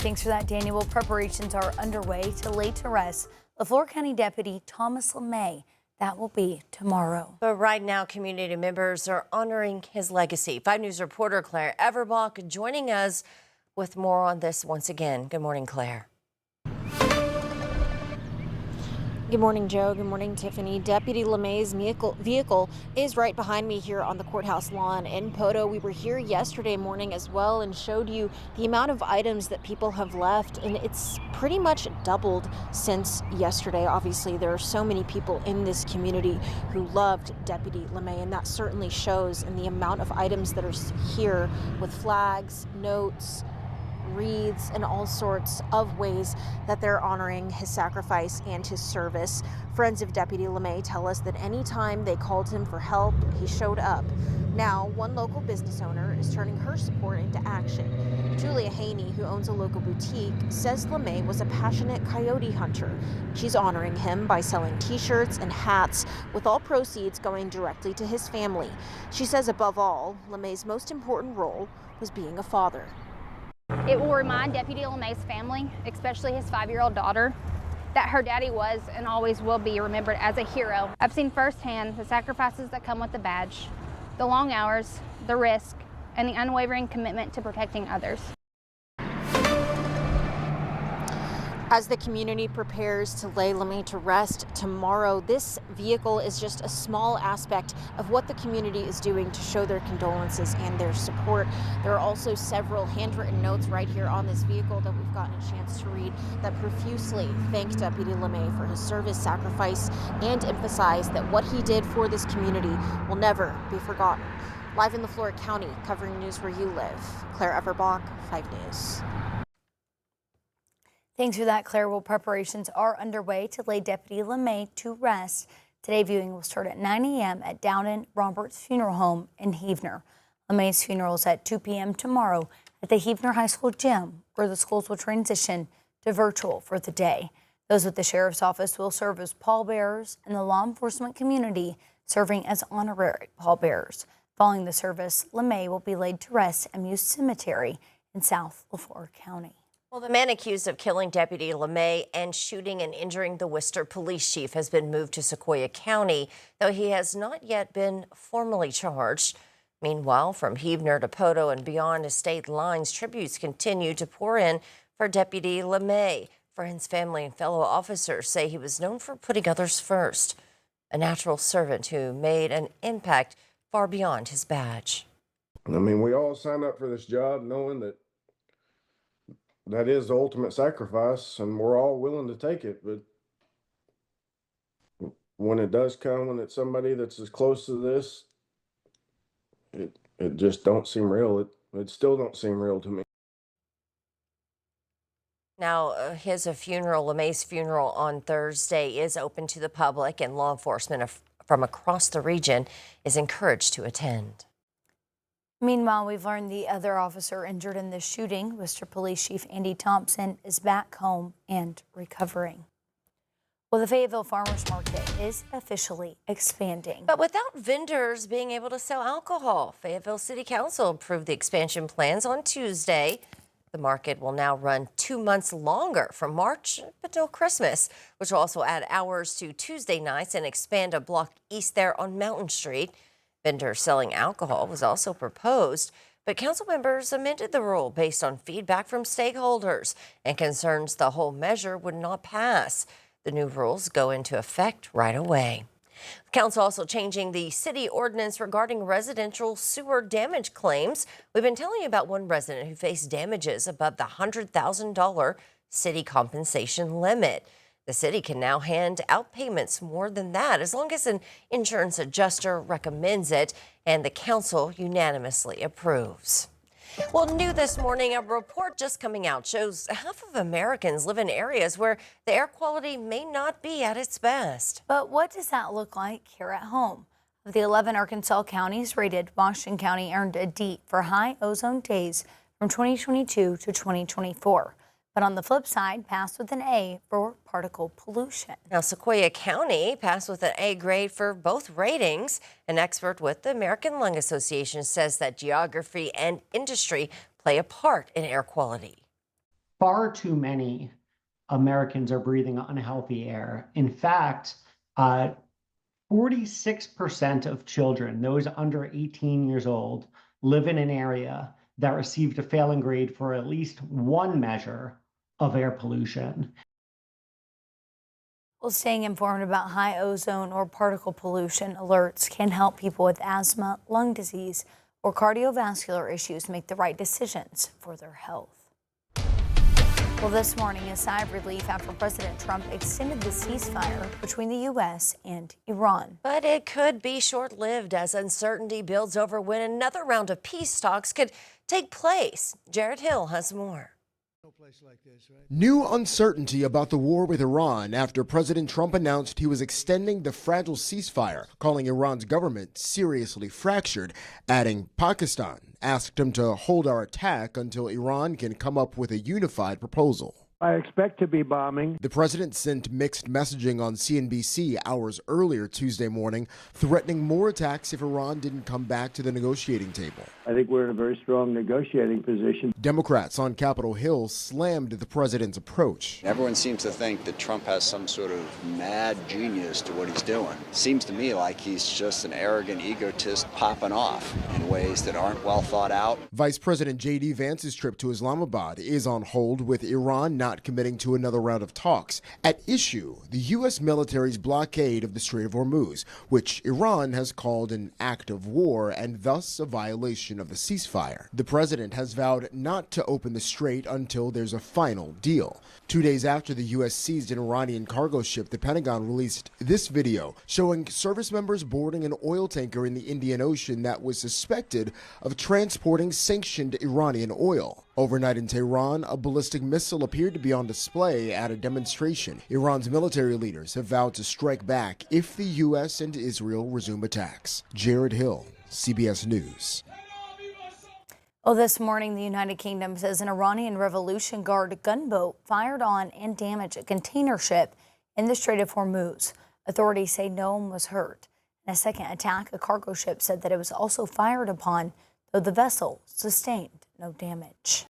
Thanks for that, Daniel. Well, preparations are underway to lay to rest LeFlore County Deputy Thomas LeMay. That will be tomorrow. But right now, community members are honoring his legacy. 5 News reporter Claire Everbach joining us with more on this once again. Good morning, Claire. Good morning, Joe. Good morning, Tiffany. Deputy LeMay's vehicle is right behind me here on the courthouse lawn in Poto. We were here yesterday morning as well and showed you the amount of items that people have left, and it's pretty much doubled since yesterday. Obviously, there are so many people in this community who loved Deputy LeMay, and that certainly shows in the amount of items that are here with flags, notes, wreaths, and all sorts of ways that they're honoring his sacrifice and his service. Friends of Deputy LeMay tell us that anytime they called him for help, he showed up. Now, one local business owner is turning her support into action. Julia Haney, who owns a local boutique, says LeMay was a passionate coyote hunter. She's honoring him by selling t-shirts and hats, with all proceeds going directly to his family. She says above all, LeMay's most important role was being a father. It will remind Deputy LeMay's family, especially his 5-year-old daughter, that her daddy was and always will be remembered as a hero. I've seen firsthand the sacrifices that come with the badge, the long hours, the risk, and the unwavering commitment to protecting others. As the community prepares to lay LeMay to rest tomorrow, this vehicle is just a small aspect of what the community is doing to show their condolences and their support. There are also several handwritten notes right here on this vehicle that we've gotten a chance to read that profusely thank Deputy LeMay for his service, sacrifice, and emphasize that what he did for this community will never be forgotten. Live in LeFlore County, covering news where you live, Claire Everbach, 5 News. Thanks for that, Claire. Well, preparations are underway to lay Deputy LeMay to rest. Today, viewing will start at 9 a.m. at Dowden Roberts Funeral Home in Heavener. LeMay's funeral is at 2 p.m. tomorrow at the Heavener High School gym, where the schools will transition to virtual for the day. Those with the sheriff's office will serve as pallbearers, and the law enforcement community serving as honorary pallbearers. Following the service, LeMay will be laid to rest at Muse Cemetery in South LeFlore County. Well, the man accused of killing Deputy LeMay and shooting and injuring the Worcester police chief has been moved to Sequoyah County, though he has not yet been formally charged. Meanwhile, from Heavener to Poto and beyond state lines, tributes continue to pour in for Deputy LeMay. Friends, family, and fellow officers say he was known for putting others first, a natural servant who made an impact far beyond his badge. I mean, we all sign up for this job knowing that that is the ultimate sacrifice, and we're all willing to take it. But when it does come, when it's somebody that's as close to this, it just don't seem real. It still don't seem real to me. Now, his funeral, LeMay's funeral on Thursday, is open to the public, and law enforcement from across the region is encouraged to attend. Meanwhile, we've learned the other officer injured in the shooting, Worcester Police Chief Andy Thompson, is back home and recovering. Well, the Fayetteville Farmers Market is officially expanding. But without vendors being able to sell alcohol, Fayetteville City Council approved the expansion plans on Tuesday. The market will now run 2 months longer, from March until Christmas, which will also add hours to Tuesday nights and expand a block east there on Mountain Street. Vendors selling alcohol was also proposed, but council members amended the rule based on feedback from stakeholders and concerns the whole measure would not pass. The new rules go into effect right away. The council also changing the city ordinance regarding residential sewer damage claims. We've been telling you about one resident who faced damages above the $100,000 city compensation limit. The city can now hand out payments more than that as long as an insurance adjuster recommends it and the council unanimously approves. Well, new this morning, a report just coming out shows half of Americans live in areas where the air quality may not be at its best. But what does that look like here at home? Of the 11 Arkansas counties rated, Washington County earned a D for high ozone days from 2022 to 2024. But on the flip side, passed with an A for particle pollution. Now, Sequoyah County passed with an A grade for both ratings. An expert with the American Lung Association says that geography and industry play a part in air quality. far too many Americans are breathing unhealthy air. In fact, 46% of children, those under 18 years old, live in an area that received a failing grade for at least one measure of air pollution. Well, staying informed about high ozone or particle pollution alerts can help people with asthma, lung disease, or cardiovascular issues make the right decisions for their health. Well, this morning, a sigh of relief after President Trump extended the ceasefire between the U.S. and Iran. But it could be short-lived as uncertainty builds over when another round of peace talks could take place. Jared Hill has more. New uncertainty about the war with Iran after President Trump announced he was extending the fragile ceasefire, calling Iran's government seriously fractured, adding Pakistan asked him to hold our attack until Iran can come up with a unified proposal. I expect to be bombing. The president sent mixed messaging on CNBC hours earlier Tuesday morning, threatening more attacks if Iran didn't come back to the negotiating table. I think we're in a very strong negotiating position. Democrats on Capitol Hill slammed the president's approach. Everyone seems to think that Trump has some sort of mad genius to what he's doing. Seems to me like he's just an arrogant egotist popping off in ways that aren't well thought out. Vice President J.D. Vance's trip to Islamabad is on hold, with Iran not committing to another round of talks. At issue, the U.S. military's blockade of the Strait of Hormuz, which Iran has called an act of war and thus a violation of the ceasefire. The president has vowed not to open the strait until there's a final deal. 2 days after the U.S. seized an Iranian cargo ship, the Pentagon released this video showing service members boarding an oil tanker in the Indian Ocean that was suspected of transporting sanctioned Iranian oil. Overnight in Tehran, a ballistic missile appeared to be on display at a demonstration. Iran's military leaders have vowed to strike back if the U.S. and Israel resume attacks. Jared Hill, CBS News. Well, this morning, the United Kingdom says an Iranian Revolution Guard gunboat fired on and damaged a container ship in the Strait of Hormuz. Authorities say no one was hurt. In a second attack, a cargo ship said that it was also fired upon, though the vessel sustained no damage.